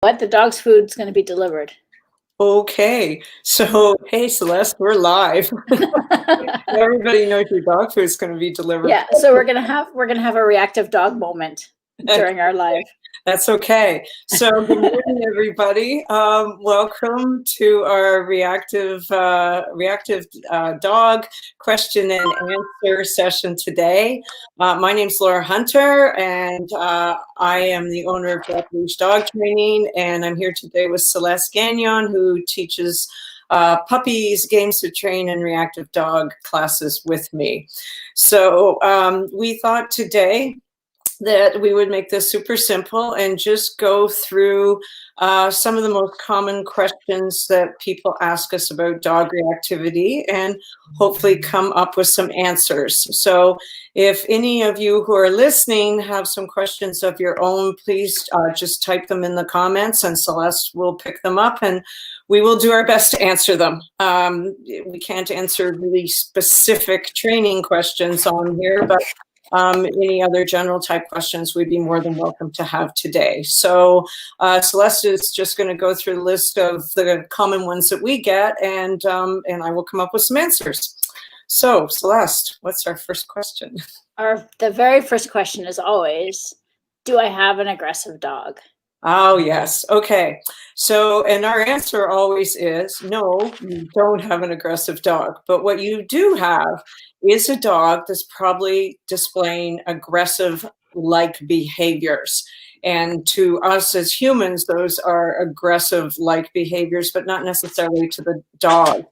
what? The dog's food's going to be delivered. Okay, so hey Celeste, we're live. Everybody knows your dog food is going to be delivered. Yeah, so we're gonna have a reactive dog moment during our live. That's okay. So good morning, everybody. Welcome to our reactive dog question and answer session today. My name's Laura Hunter, and I am the owner of Leash Dog Training, and I'm here today with Celeste Gagnon, who teaches puppies, games to train, and reactive dog classes with me. So we thought today that we would make this super simple and just go through some of the most common questions that people ask us about dog reactivity and hopefully come up with some answers. So if any of you who are listening have some questions of your own, please just type them in the comments and Celeste will pick them up and we will do our best to answer them. We can't answer really specific training questions on here, but any other general type questions we'd be more than welcome to have today. So Celeste is just going to go through the list of the common ones that we get, and I will come up with some answers. So Celeste, what's our first question? The very first question is always, do I have an aggressive dog? Oh, yes. Okay. So, and our answer always is, no, you don't have an aggressive dog. But what you do have is a dog that's probably displaying aggressive-like behaviors. And to us as humans, those are aggressive-like behaviors, but not necessarily to the dog.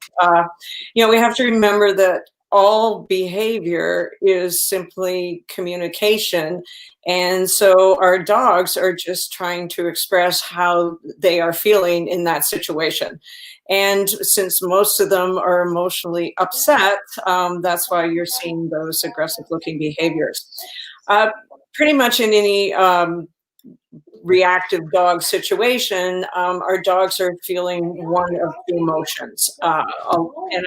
We have to remember that all behavior is simply communication. And so our dogs are just trying to express how they are feeling in that situation. And since most of them are emotionally upset, that's why you're seeing those aggressive looking behaviors. Pretty much in any reactive dog situation, our dogs are feeling one of two emotions. And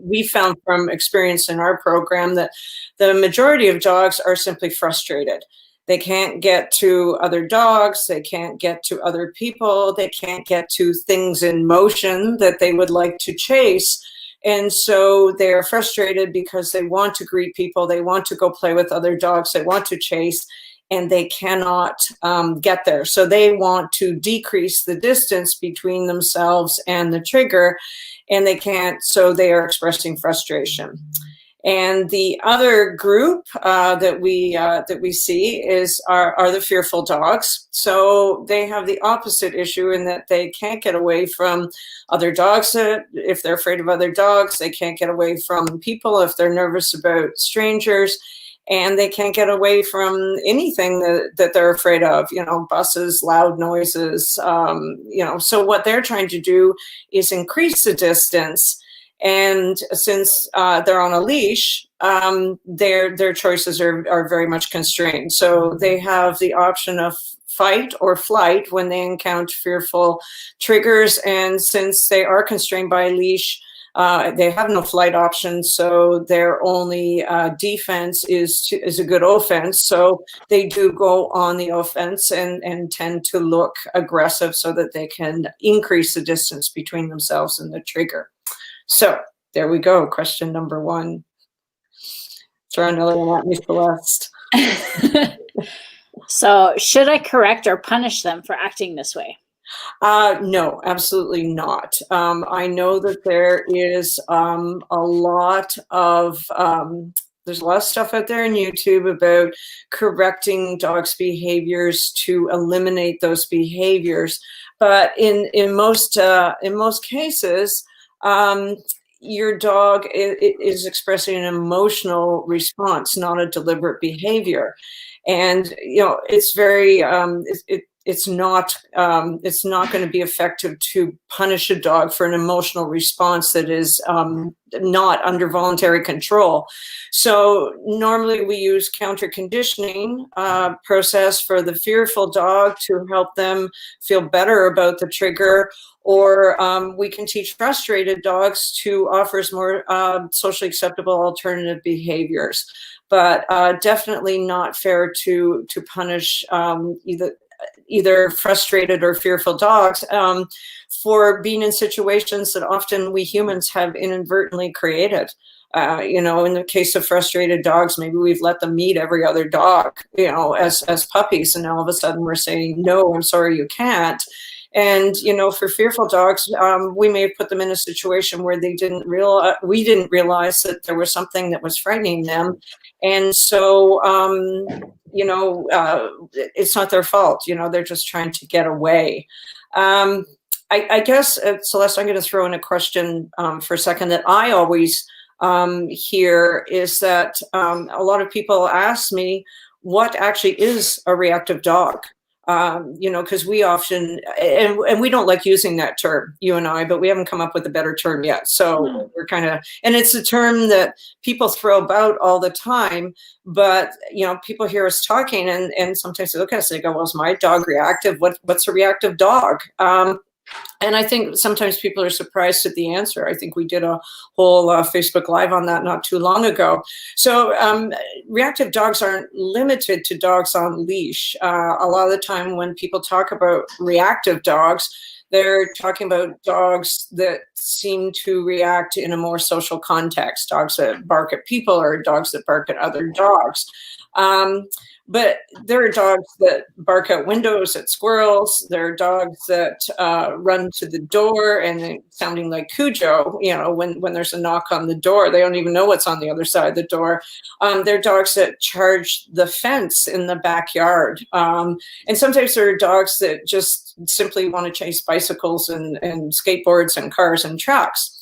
we found from experience in our program that the majority of dogs are simply frustrated. They can't get to other dogs, they can't get to other people, they can't get to things in motion that they would like to chase. And so they're frustrated because they want to greet people, they want to go play with other dogs, they want to chase, and they cannot get there. So they want to decrease the distance between themselves and the trigger, and they can't, so they are expressing frustration. And the other group that we see are the fearful dogs. So they have the opposite issue in that they can't get away from other dogs. If they're afraid of other dogs, they can't get away from people if they're nervous about strangers. And they can't get away from anything that they're afraid of, buses, loud noises, So what they're trying to do is increase the distance. And since they're on a leash, their choices are very much constrained. So they have the option of fight or flight when they encounter fearful triggers. And since they are constrained by a leash, they have no flight option, so their only defense is a good offense. So they do go on the offense and tend to look aggressive so that they can increase the distance between themselves and the trigger. So there we go. Question number one. Throw another one at me, Celeste. So should I correct or punish them for acting this way? No, absolutely not. I know that there is there's a lot of stuff out there on YouTube about correcting dogs' behaviors to eliminate those behaviors. But in most cases, your dog is expressing an emotional response, not a deliberate behavior. And it's very it's not going to be effective to punish a dog for an emotional response that is not under voluntary control. So normally we use counter conditioning process for the fearful dog to help them feel better about the trigger, or we can teach frustrated dogs to offer more socially acceptable alternative behaviors. But definitely not fair to punish either either frustrated or fearful dogs, for being in situations that often we humans have inadvertently created. You know, in the case of frustrated dogs, maybe we've let them meet every other dog, you know, as puppies, and all of a sudden we're saying, no, I'm sorry, you can't. And, you know, for fearful dogs, we may have put them in a situation where we didn't realize that there was something that was frightening them. And so, you know, it's not their fault, you know, they're just trying to get away. I guess, Celeste, I'm going to throw in a question for a second that I always hear, is that a lot of people ask me, what actually is a reactive dog? You know, because we often, and we don't like using that term, you and I, but we haven't come up with a better term yet. So we're kind of, and it's a term that people throw about all the time, but, you know, people hear us talking and sometimes they look at us and they go, well, is my dog reactive? What's a reactive dog? And I think sometimes people are surprised at the answer. I think we did a whole Facebook Live on that not too long ago. So reactive dogs aren't limited to dogs on leash. A lot of the time when people talk about reactive dogs, they're talking about dogs that seem to react in a more social context, dogs that bark at people or dogs that bark at other dogs. But there are dogs that bark out windows at squirrels. There are dogs that run to the door and sounding like Cujo, you know, when there's a knock on the door. They don't even know what's on the other side of the door. There are dogs that charge the fence in the backyard. And sometimes there are dogs that just simply want to chase bicycles and skateboards and cars and trucks.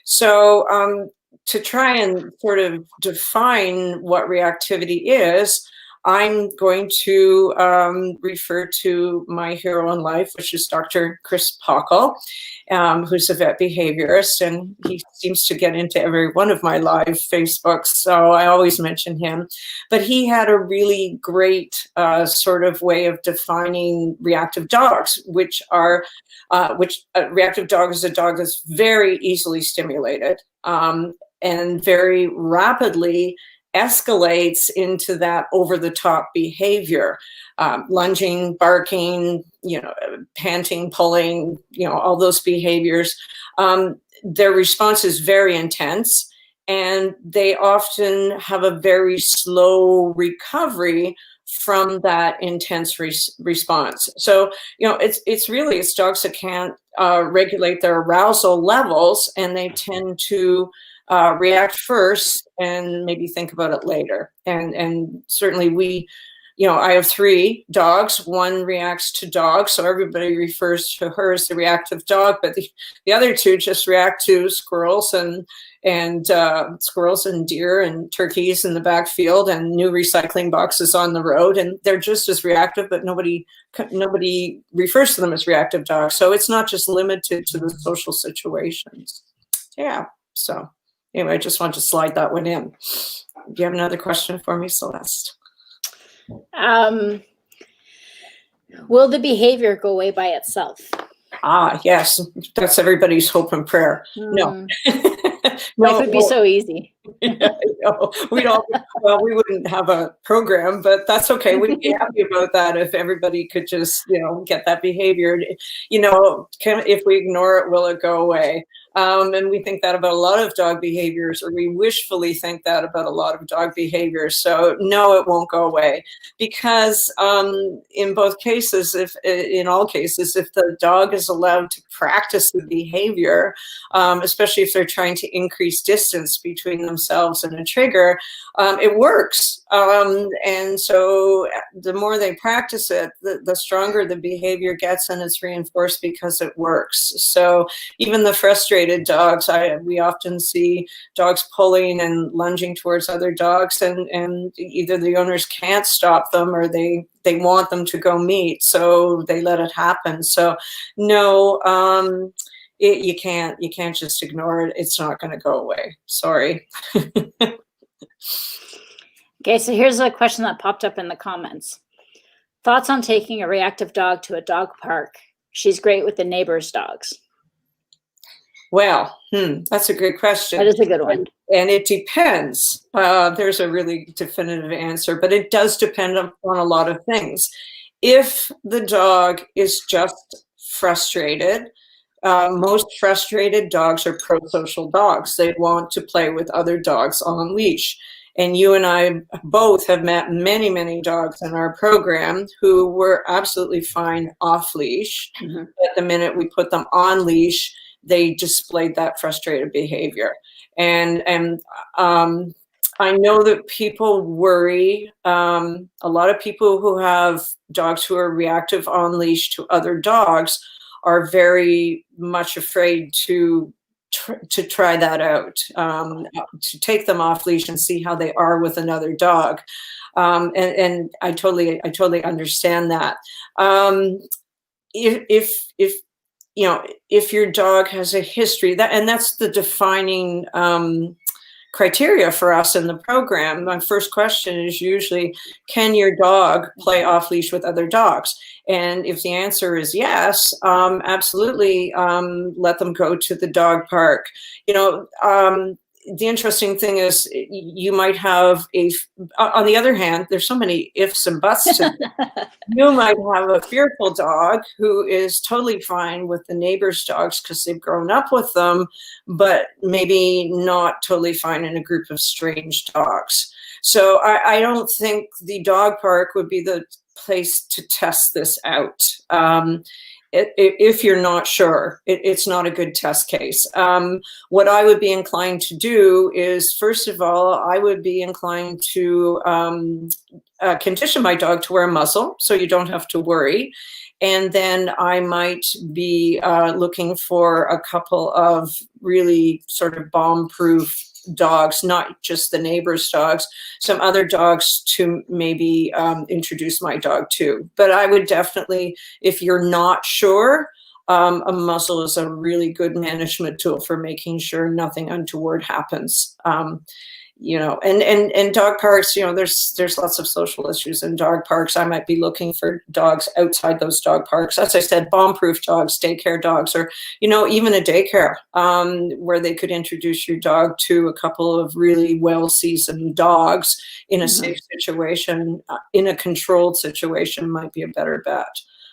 So to try and sort of define what reactivity is, I'm going to refer to my hero in life, which is Dr. Chris Pockle, who's a vet behaviorist, and he seems to get into every one of my live Facebooks, so I always mention him. But he had a really great sort of way of defining reactive dogs, which are, a reactive dog is a dog that's very easily stimulated and very rapidly escalates into that over-the-top behavior, lunging, barking, you know, panting, pulling, you know, all those behaviors. Their response is very intense, and they often have a very slow recovery from that intense response. So, you know, it's dogs that can't regulate their arousal levels, and they tend to react first and maybe think about it later. And certainly we, you know, I have 3 dogs. One reacts to dogs, so everybody refers to her as the reactive dog, but the other 2 just react to squirrels and squirrels and deer and turkeys in the backfield and new recycling boxes on the road, and they're just as reactive, but nobody refers to them as reactive dogs. So it's not just limited to the social situations. Yeah, so anyway, I just wanted to slide that one in. Do you have another question for me, Celeste? Will the behavior go away by itself? Ah, yes, that's everybody's hope and prayer. No. Life would be so easy. No, we wouldn't have a program, but that's okay. We'd be happy about that if everybody could just, you know, get that behavior. You know, if we ignore it, will it go away? And we think that about a lot of dog behaviors, or we wishfully think that about a lot of dog behaviors. So no, it won't go away, because in both cases, in all cases, if the dog is allowed to practice the behavior, especially if they're trying to increase distance between themselves and a trigger, it works. And so the more they practice it, the stronger the behavior gets, and it's reinforced because it works. So even the frustrated dogs, we often see dogs pulling and lunging towards other dogs, and either the owners can't stop them or they want them to go meet, so they let it happen. So no, you can't just ignore it. It's not going to go away. Sorry. Okay, so here's a question that popped up in the comments. Thoughts on taking a reactive dog to a dog park? She's great with the neighbors' dogs. Well, that's a good question. That is a good one. And it depends. There's a really definitive answer, but it does depend on a lot of things. If the dog is just frustrated, most frustrated dogs are pro-social dogs. They want to play with other dogs on leash. And you and I both have met many, many dogs in our program who were absolutely fine off leash. Mm-hmm. But the minute we put them on leash, they displayed that frustrated behavior. And I know that people worry. A lot of people who have dogs who are reactive on leash to other dogs are very much afraid to try that out, to take them off leash and see how they are with another dog. And I totally understand that. If you know, if your dog has a history, and that's the defining criteria for us in the program. My first question is usually, can your dog play off leash with other dogs? And if the answer is yes, absolutely, let them go to the dog park. You know, the interesting thing is you might have on the other hand, there's so many ifs and buts to you might have a fearful dog who is totally fine with the neighbor's dogs because they've grown up with them, but maybe not totally fine in a group of strange dogs. So I don't think the dog park would be the place to test this out. If you're not sure, it's not a good test case. What I would be inclined to do is, first of all, I would be inclined to condition my dog to wear a muzzle so you don't have to worry. And then I might be looking for a couple of really sort of bomb-proof dogs, not just the neighbor's dogs, some other dogs to maybe introduce my dog to. But I would definitely, if you're not sure, a muzzle is a really good management tool for making sure nothing untoward happens. You know, and dog parks, you know, there's lots of social issues in dog parks. I might be looking for dogs outside those dog parks. As I said, bomb-proof dogs, daycare dogs, or, you know, even a daycare where they could introduce your dog to a couple of really well-seasoned dogs in a safe situation, in a controlled situation might be a better bet.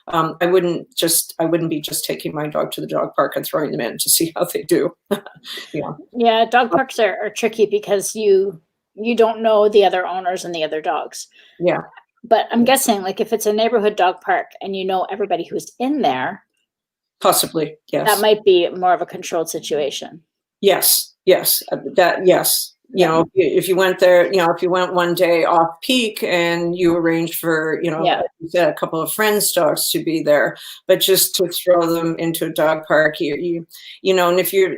I wouldn't be just taking my dog to the dog park and throwing them in to see how they do. Yeah, dog parks are tricky because you don't know the other owners and the other dogs. Yeah. But I'm guessing, like, if it's a neighborhood dog park and you know everybody who's in there, possibly, yes. That might be more of a controlled situation. Yes. Yes. You know, if you went there, you know, if you went one day off peak and you arranged for, you know, like you said, a couple of friends' dogs to be there, but just to throw them into a dog park, you know, and if your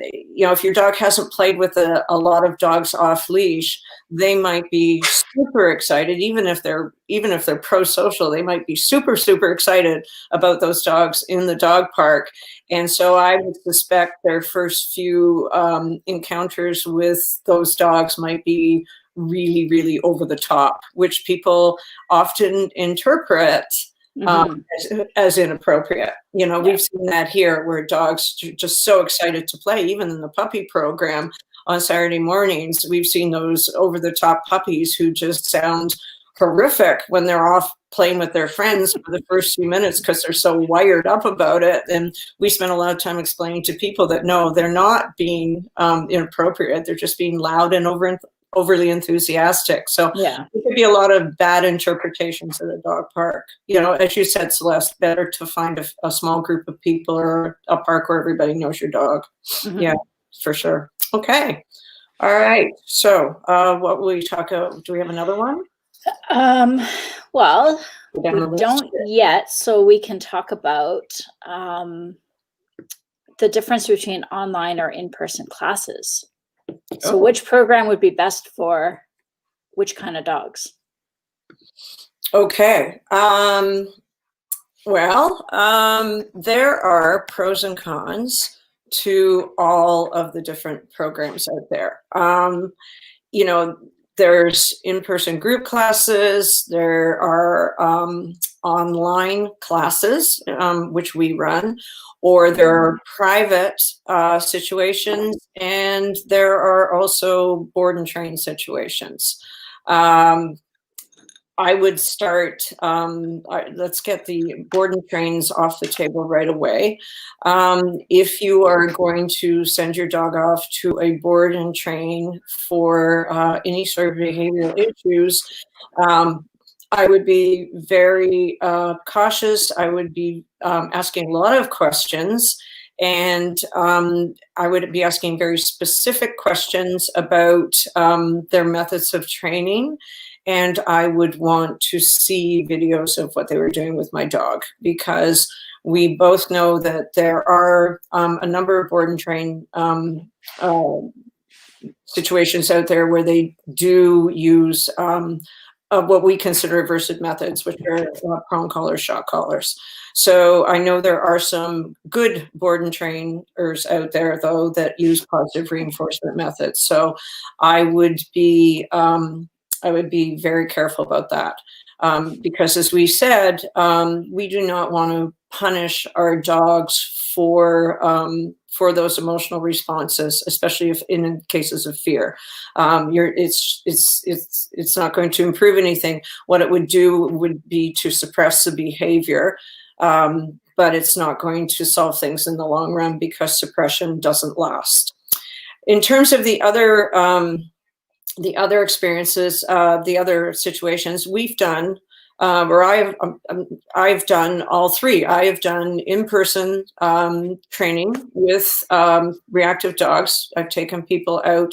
dog hasn't played with a lot of dogs off leash, they might be super excited, even if they're pro-social, they might be super, super excited about those dogs in the dog park. And so I would suspect their first few encounters with those dogs might be really, really over the top, which people often interpret as inappropriate. You know, we've seen that here where dogs are just so excited to play, even in the puppy program on Saturday mornings. We've seen those over the top puppies who just sound horrific when they're off playing with their friends for the first few minutes because they're so wired up about it. And we spend a lot of time explaining to people that no, they're not being inappropriate. They're just being loud and overly enthusiastic. So there could be a lot of bad interpretations at a dog park. You know, as you said, Celeste, better to find a small group of people or a park where everybody knows your dog. Yeah, for sure. Okay. All right. So what will we talk about? Do we have another one? Well, we don't yet, so we can talk about the difference between online or in-person classes. So which program would be best for which kind of dogs? Okay. Well, there are pros and cons to all of the different programs out there. You know, there's in-person group classes, there are online classes, which we run, or there are private situations, and there are also board and train situations. I would start, let's get the board and trains off the table right away. If you are going to send your dog off to a board and train for any sort of behavioral issues, I would be very cautious. I would be asking a lot of questions, and I would be asking very specific questions about their methods of training. And I would want to see videos of what they were doing with my dog, because we both know that there are a number of board and train situations out there where they do use what we consider aversive methods, which are prong collars, shock collars. So I know there are some good board and trainers out there, though, that use positive reinforcement methods. So I would be very careful about that, because, as we said, we do not want to punish our dogs for those emotional responses, especially if in cases of fear. It's not going to improve anything. What it would do would be to suppress the behavior, but it's not going to solve things in the long run, because suppression doesn't last. In terms of the other experiences, the other situations we've done, or I've done all three. I have done in-person training with reactive dogs. I've taken people out.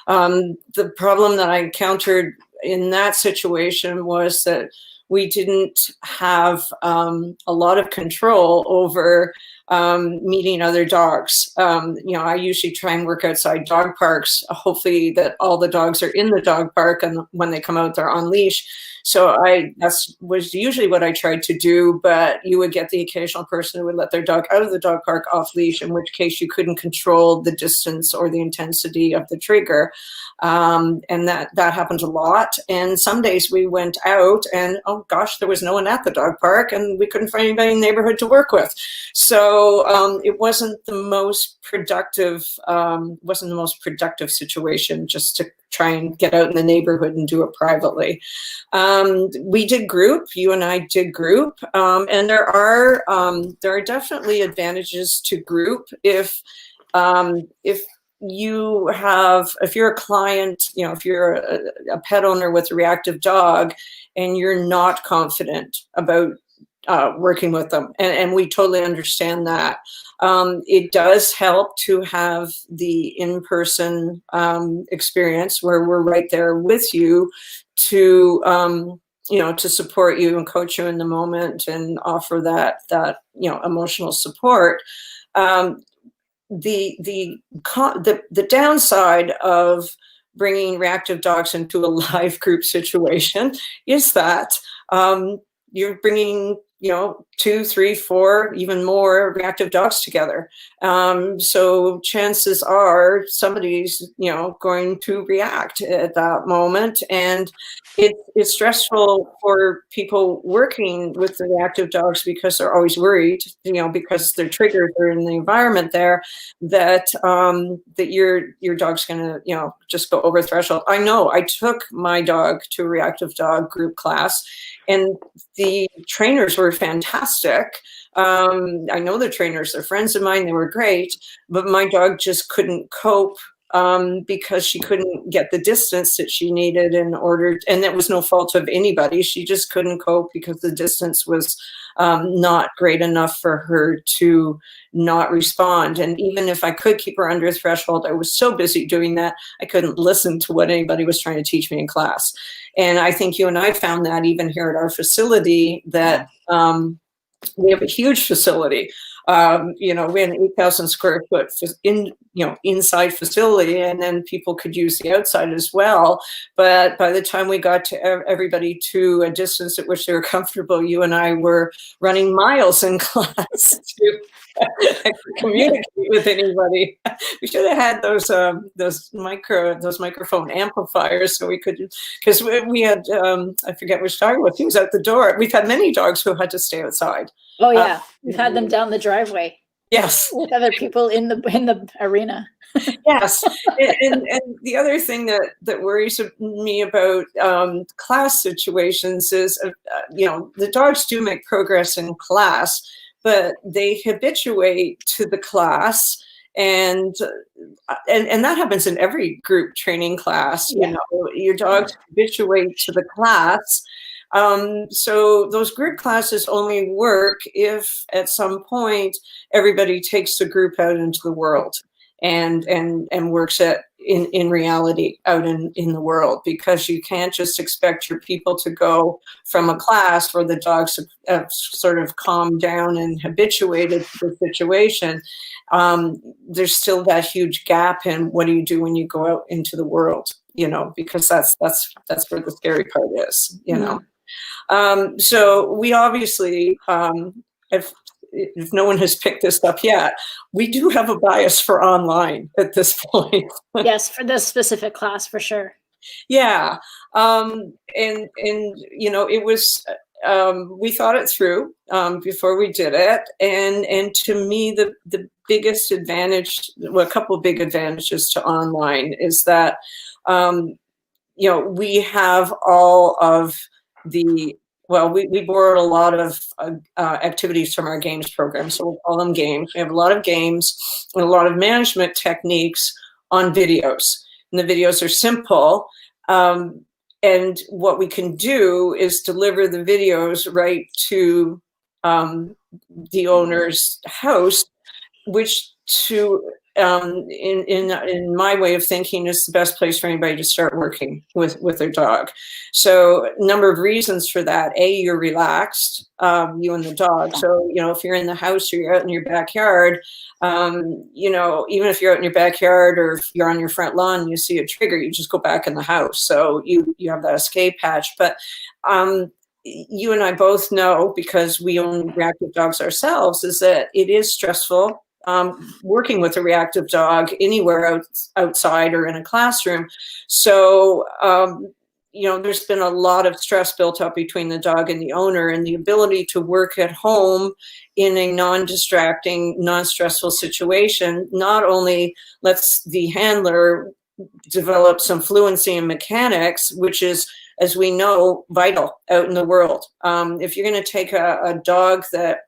The problem that I encountered in that situation was that we didn't have a lot of control over meeting other dogs. I usually try and work outside dog parks, hopefully that all the dogs are in the dog park, and when they come out, they're on leash. So that was usually what I tried to do, but you would get the occasional person who would let their dog out of the dog park off leash, in which case you couldn't control the distance or the intensity of the trigger. And that happened a lot. And some days we went out and, oh gosh, there was no one at the dog park, and we couldn't find anybody in the neighborhood to work with. So it wasn't the most productive, situation, just to try and get out in the neighborhood and do it privately. We did group. You and I did group, and there are definitely advantages to group if you're a client, if you're a pet owner with a reactive dog, and you're not confident about working with them, and we totally understand that. It does help to have the in-person experience where we're right there with you to support you and coach you in the moment and offer that emotional support. The downside of bringing reactive dogs into a live group situation is that you're bringing 2, 3, 4, even more reactive dogs together. So chances are somebody's, going to react at that moment. And it's stressful for people working with the reactive dogs, because they're always worried, because their triggers are in the environment there, that your dog's going to, just go over threshold. I know I took my dog to a reactive dog group class, and the trainers were fantastic. I know the trainers, they're friends of mine, they were great, but my dog just couldn't cope because she couldn't get the distance that she needed in order, and that was no fault of anybody. She just couldn't cope because the distance was not great enough for her to not respond. And even if I could keep her under threshold, I was so busy doing that, I couldn't listen to what anybody was trying to teach me in class. And I think you and I found that even here at our facility, that we have a huge facility. We have an 8,000 square foot inside facility, and then people could use the outside as well. But by the time we got to everybody to a distance at which they were comfortable, you and I were running miles in class to communicate with anybody. We should have had those microphone amplifiers, so we could, because we had I forget which dog was. He was out the door. We've had many dogs who had to stay outside. Oh yeah, we've had them down the driveway. Yes. with other people in the arena. Yes, and the other thing that worries me about class situations is, the dogs do make progress in class, but they habituate to the class, and that happens in every group training class. Yeah. Your dogs habituate to the class. So those group classes only work if at some point everybody takes the group out into the world and works at in reality out in the world, because you can't just expect your people to go from a class where the dogs have sort of calmed down and habituated to the situation. There's still that huge gap in what do you do when you go out into the world, because that's where the scary part is, So we obviously, if no one has picked this up yet, we do have a bias for online at this point. Yes, for this specific class, for sure. Yeah. And it was, we thought it through before we did it. And to me, the biggest advantage, well, a couple of big advantages to online is that, we have all of we borrowed a lot of activities from our games program, so we'll call them games. We have a lot of games and a lot of management techniques on videos, and the videos are simple. And what we can do is deliver the videos right to the owner's house, which in my way of thinking is the best place for anybody to start working with their dog. So a number of reasons for that. A, you're relaxed, you and the dog. So, if you're in the house or you're out in your backyard, even if you're out in your backyard or if you're on your front lawn and you see a trigger, you just go back in the house. So you have that escape hatch. But you and I both know, because we own reactive dogs ourselves, is that it is stressful working with a reactive dog anywhere outside or in a classroom. So, there's been a lot of stress built up between the dog and the owner, and the ability to work at home in a non-distracting, non-stressful situation not only lets the handler develop some fluency in mechanics, which is, as we know, vital out in the world. If you're going to take a dog that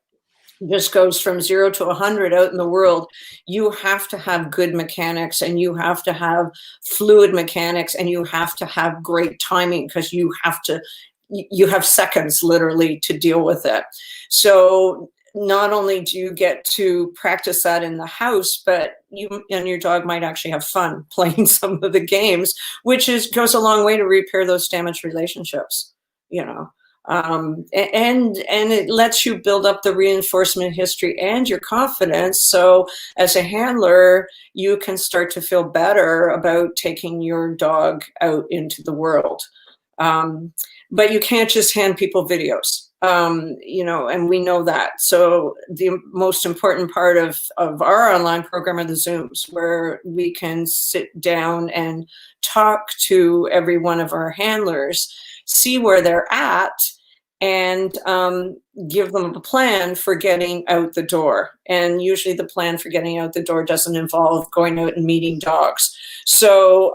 just goes from 0 to 100 out in the world, you have to have good mechanics, and you have to have fluid mechanics, and you have to have great timing, because you have seconds literally to deal with it. So not only do you get to practice that in the house, but you and your dog might actually have fun playing some of the games, which goes a long way to repair those damaged relationships, and it lets you build up the reinforcement history and your confidence. So as a handler, you can start to feel better about taking your dog out into the world. But you can't just hand people videos, and we know that. So the most important part of our online program are the Zooms, where we can sit down and talk to every one of our handlers, see where they're at, and give them a plan for getting out the door. And usually the plan for getting out the door doesn't involve going out and meeting dogs. So,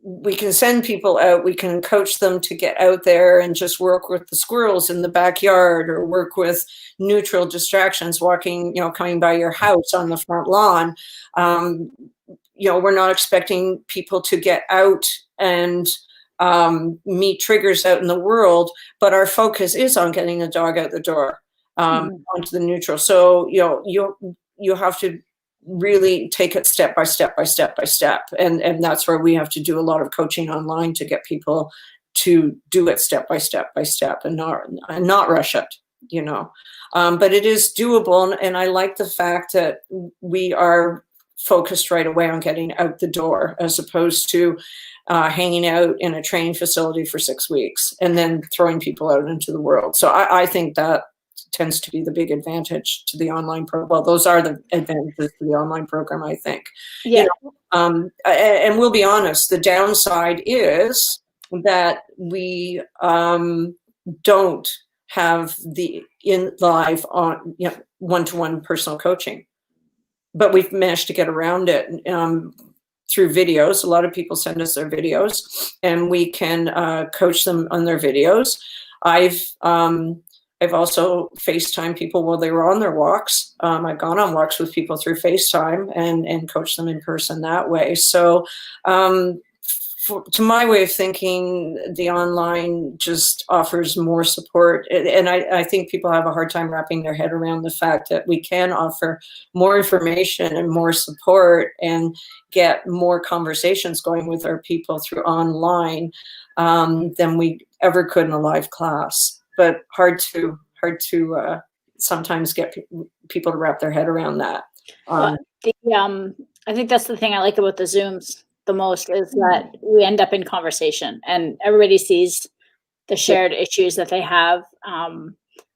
we can send people out, we can coach them to get out there and just work with the squirrels in the backyard, or work with neutral distractions, walking, coming by your house on the front lawn. We're not expecting people to get out and meet triggers out in the world, but our focus is on getting the dog out the door, onto the neutral. So, you have to really take it step by step by step by step. And that's where we have to do a lot of coaching online to get people to do it step by step by step, and not rush it, but it is doable. And I like the fact that we are focused right away on getting out the door, as opposed to hanging out in a training facility for 6 weeks and then throwing people out into the world. So I think that tends to be the big advantage to the online program. Well, those are the advantages to the online program, I think. Yeah. And we'll be honest, the downside is that we don't have the in live on, one-to-one personal coaching. But we've managed to get around it through videos. A lot of people send us their videos, and we can coach them on their videos. I've also FaceTime people while they were on their walks. I've gone on walks with people through FaceTime and coach them in person that way. So to my way of thinking, the online just offers more support. And I think people have a hard time wrapping their head around the fact that we can offer more information and more support and get more conversations going with our people through online than we ever could in a live class. But hard to sometimes get people to wrap their head around that. I think that's the thing I like about the Zooms the most, is that we end up in conversation and everybody sees the shared issues that they have.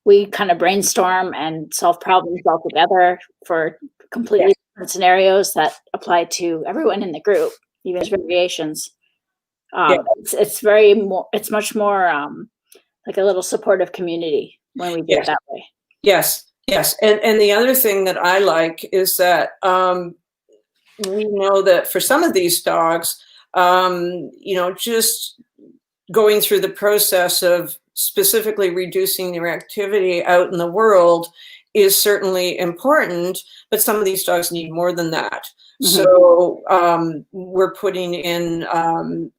We kind of brainstorm and solve problems all together for completely different scenarios that apply to everyone in the group, even variations. It's much more like a little supportive community when we do it that way. Yes. And the other thing that I like is that we know that for some of these dogs, just going through the process of specifically reducing their activity out in the world is certainly important, but some of these dogs need more than that. Mm-hmm. So we're putting in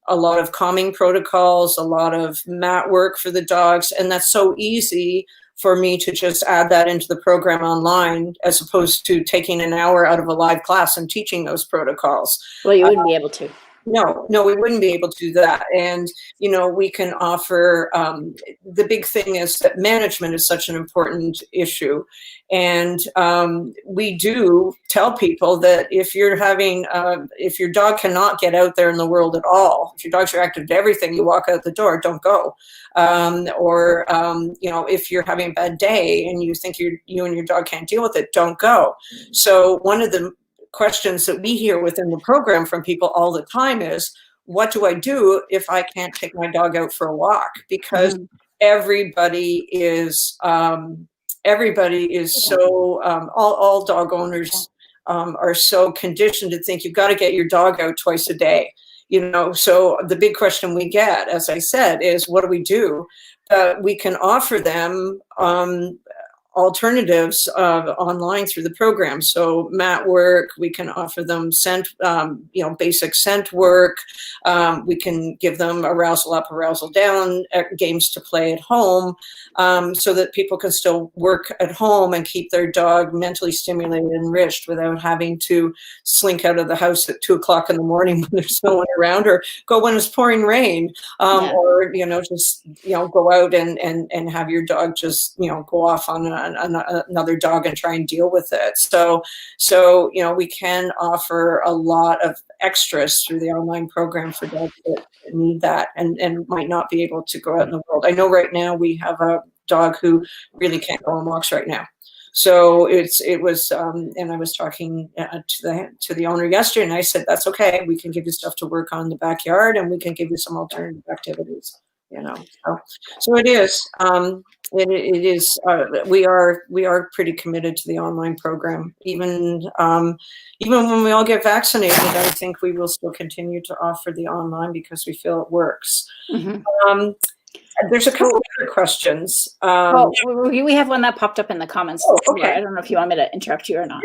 a lot of calming protocols, a lot of mat work for the dogs, and that's so easy for me to just add that into the program online, as opposed to taking an hour out of a live class and teaching those protocols. Well, you wouldn't be able to. No, we wouldn't be able to do that. And, we can offer, the big thing is that management is such an important issue. And we do tell people that if your dog cannot get out there in the world at all, if your dog's reactive to everything, you walk out the door, don't go. If you're having a bad day and you think you and your dog can't deal with it, don't go. So one of the questions that we hear within the program from people all the time is, what do I do if I can't take my dog out for a walk? Because everybody is so, all dog owners are so conditioned to think you've got to get your dog out twice a day. So the big question we get, as I said, is what do we do? We can offer them alternatives online through the program. So mat work, we can offer them scent, basic scent work. We can give them arousal up, arousal down games to play at home, so that people can still work at home and keep their dog mentally stimulated and enriched without having to slink out of the house at 2:00 in the morning when there's no one around, or go when it's pouring rain, or just go out and have your dog just go off on another dog and try and deal with it. So we can offer a lot of extras through the online program for dogs that need that and might not be able to go out in the world. I know right now we have a dog who really can't go on walks right now. So it was, and I was talking to the owner yesterday, and I said, that's okay. We can give you stuff to work on in the backyard, and we can give you some alternative activities. So it is. It is. We are pretty committed to the online program. Even when we all get vaccinated, I think we will still continue to offer the online because we feel it works. Mm-hmm. There's a couple other questions. We have one that popped up in the comments. Okay. I don't know if you want me to interrupt you or not.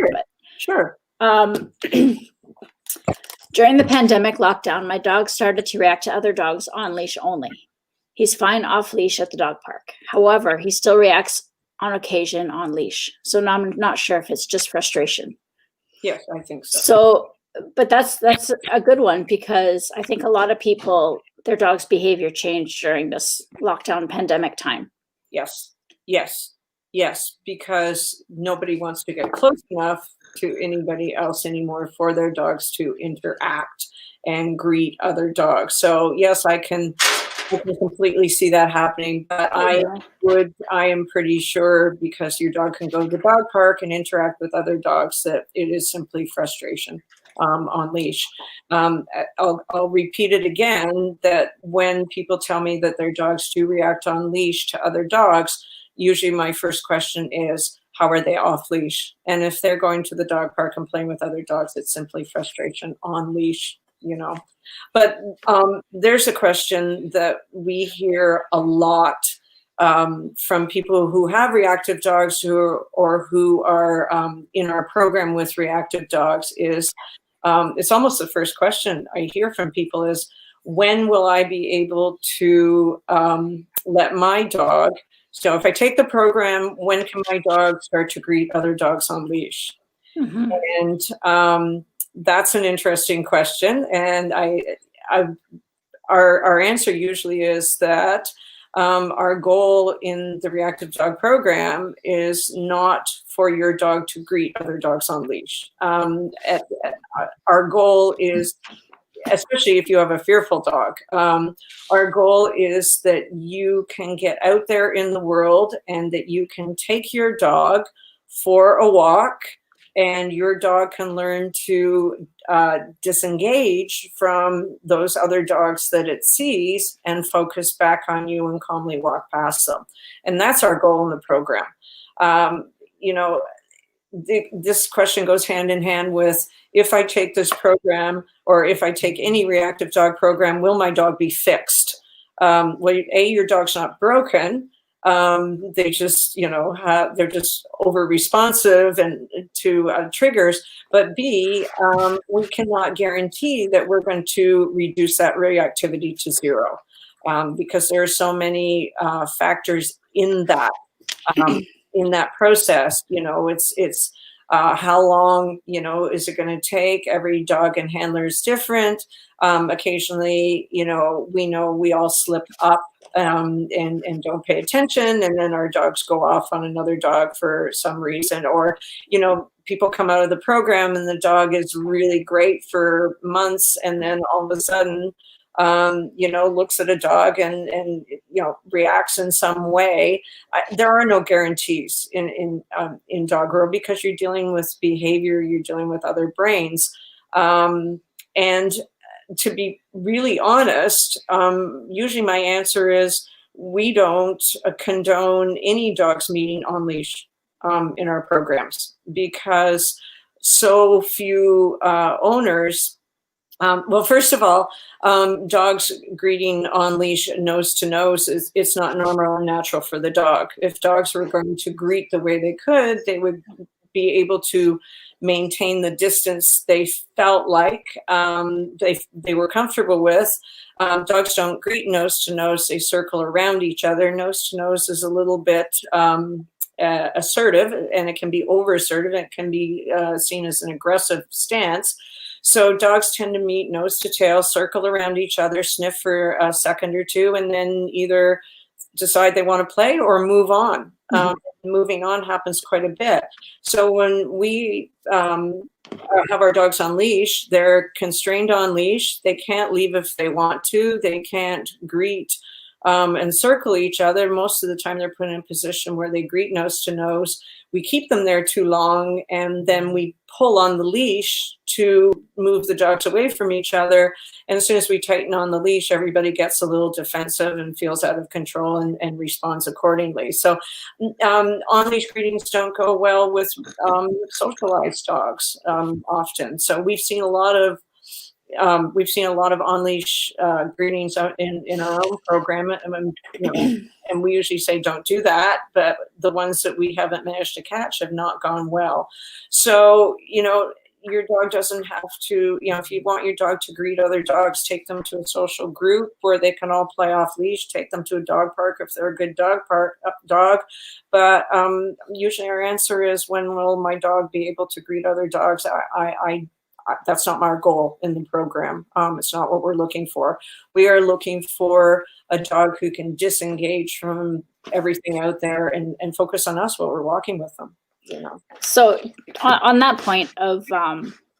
Sure. During the pandemic lockdown, my dog started to react to other dogs on leash only. He's fine off leash at the dog park. However, he still reacts on occasion on leash. So now I'm not sure if it's just frustration. Yes, I think so. So, but that's a good one, because I think a lot of people, their dog's behavior changed during this lockdown pandemic time. Yes, because nobody wants to get close enough to anybody else anymore for their dogs to interact and greet other dogs. So yes, I can completely see that happening, but I am pretty sure, because your dog can go to the dog park and interact with other dogs, that it is simply frustration on leash. I'll repeat it again, that when people tell me that their dogs do react on leash to other dogs, usually my first question is, how are they off leash? And if they're going to the dog park and playing with other dogs, it's simply frustration. On leash, you know. But there's a question that we hear a lot from people who have reactive dogs or who are in our program with reactive dogs is, it's almost the first question I hear from people is, when will I be able to let my dog, so if I take the program, when can my dog start to greet other dogs on leash? Mm-hmm. And that's an interesting question. And our answer usually is that our goal in the reactive dog program is not for your dog to greet other dogs on leash. Our goal is, especially if you have a fearful dog, our goal is that you can get out there in the world and that you can take your dog for a walk, and your dog can learn to disengage from those other dogs that it sees and focus back on you and calmly walk past them. And that's our goal in the program. You know, this question goes hand in hand with, if I take this program or if I take any reactive dog program, will my dog be fixed? Well, A, your dog's not broken. They just, you know, they're just over responsive and to triggers. But B, we cannot guarantee that we're going to reduce that reactivity to zero, because there are so many factors in that process. You know, it's how long, you know, is it going to take? Every dog and handler is different. Occasionally, you know we all slip up and don't pay attention, and then our dogs go off on another dog for some reason. Or, you know, people come out of the program and the dog is really great for months, and then all of a sudden, you know, looks at a dog and you know, reacts in some way. There are no guarantees in dog world, because you're dealing with behavior, you're dealing with other brains, and to be really honest, usually my answer is, we don't condone any dogs meeting on leash in our programs, because so few owners. Well, first of all, dogs greeting on leash nose to nose it's not normal or natural for the dog. If dogs were going to greet the way they could, they would be able to maintain the distance they felt like they were comfortable with. Dogs don't greet nose to nose, they circle around each other. Nose to nose is a little bit assertive, and it can be over assertive, and it can be seen as an aggressive stance. So dogs tend to meet nose to tail, circle around each other, sniff for a second or two, and then either decide they want to play or move on. Moving on happens quite a bit. So when we have our dogs on leash, they're constrained on leash. They can't leave if they want to. They can't greet and circle each other. Most of the time they're put in a position where they greet nose to nose. We keep them there too long, and then we pull on the leash to move the dogs away from each other. And as soon as we tighten on the leash, everybody gets a little defensive and feels out of control and responds accordingly. So on-leash greetings don't go well with socialized dogs often. So we've seen a lot of on-leash greetings out in our own program, and we usually say don't do that, but the ones that we haven't managed to catch have not gone well. So, you know, your dog doesn't have to, you know, if you want your dog to greet other dogs, take them to a social group where they can all play off leash, take them to a dog park if they're a good dog. But usually our answer is, when will my dog be able to greet other dogs? That's not our goal in the program. It's not what we're looking for. We are looking for a dog who can disengage from everything out there and focus on us while we're walking with them. You know. So on that point of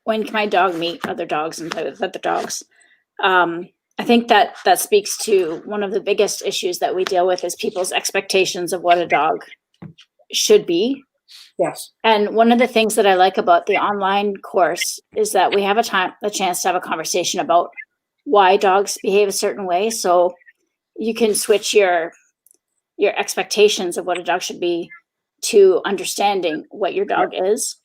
when can my dog meet other dogs and play with other dogs, I think that speaks to one of the biggest issues that we deal with, is people's expectations of what a dog should be. Yes. And one of the things that I like about the online course is that we have a chance to have a conversation about why dogs behave a certain way. So you can switch your your expectations of what a dog should be to understanding what your dog is.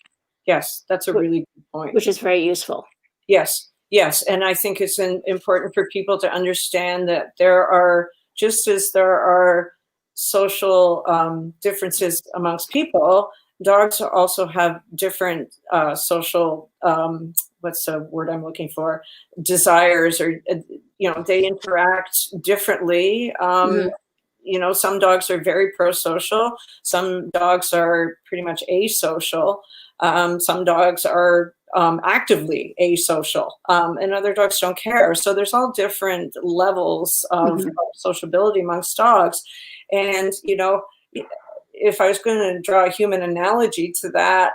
Yes, that's a really good point. Which is very useful. Yes, yes, and I think it's important for people to understand that there are, just as there are social differences amongst people, dogs also have different social, what's the word I'm looking for, desires, or, they interact differently. Some dogs are very pro-social. Some dogs are pretty much asocial. Some dogs are actively asocial, and other dogs don't care. So there's all different levels of sociability amongst dogs. And, if I was going to draw a human analogy to that,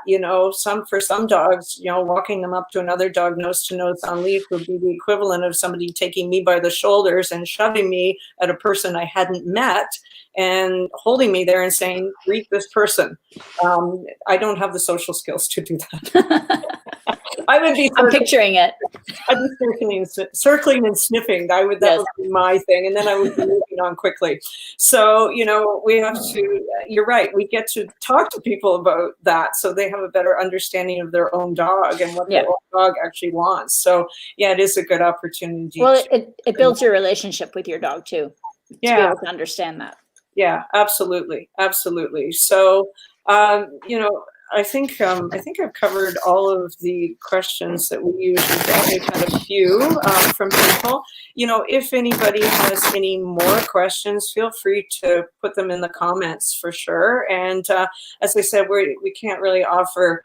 for some dogs, walking them up to another dog nose to nose on leash would be the equivalent of somebody taking me by the shoulders and shoving me at a person I hadn't met and holding me there and saying, greet this person. I don't have the social skills to do that. I would be. I'm picturing it. I'd be circling and sniffing. That would be my thing, and then I would be moving on quickly. So we have to. You're right. We get to talk to people about that, so they have a better understanding of their own dog and what their own dog actually wants. So it is a good opportunity. Well, it builds your relationship with your dog too. To be able to understand that. Yeah, absolutely, absolutely. So I think I've covered all of the questions that we usually get. We've had a few from people. If anybody has any more questions, feel free to put them in the comments for sure. And as I said, we can't really offer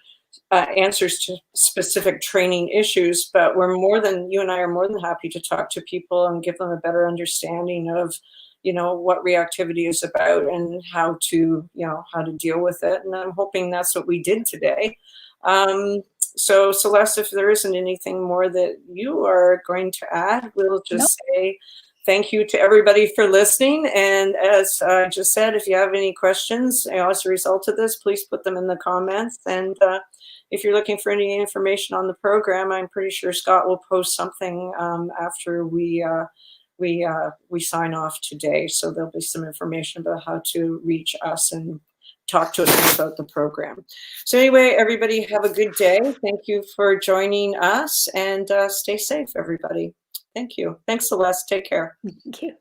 answers to specific training issues, but you and I are more than happy to talk to people and give them a better understanding of what reactivity is about and how to deal with it. And I'm hoping that's what we did today. So Celeste, if there isn't anything more that you are going to add, we'll just say thank you to everybody for listening. And as I just said, if you have any questions as a result of this, please put them in the comments. And if you're looking for any information on the program, I'm pretty sure Scott will post something after we sign off today. So there'll be some information about how to reach us and talk to us about the program. So anyway, everybody have a good day. Thank you for joining us, and stay safe, everybody. Thank you. Thanks, Celeste. Take care. Thank you.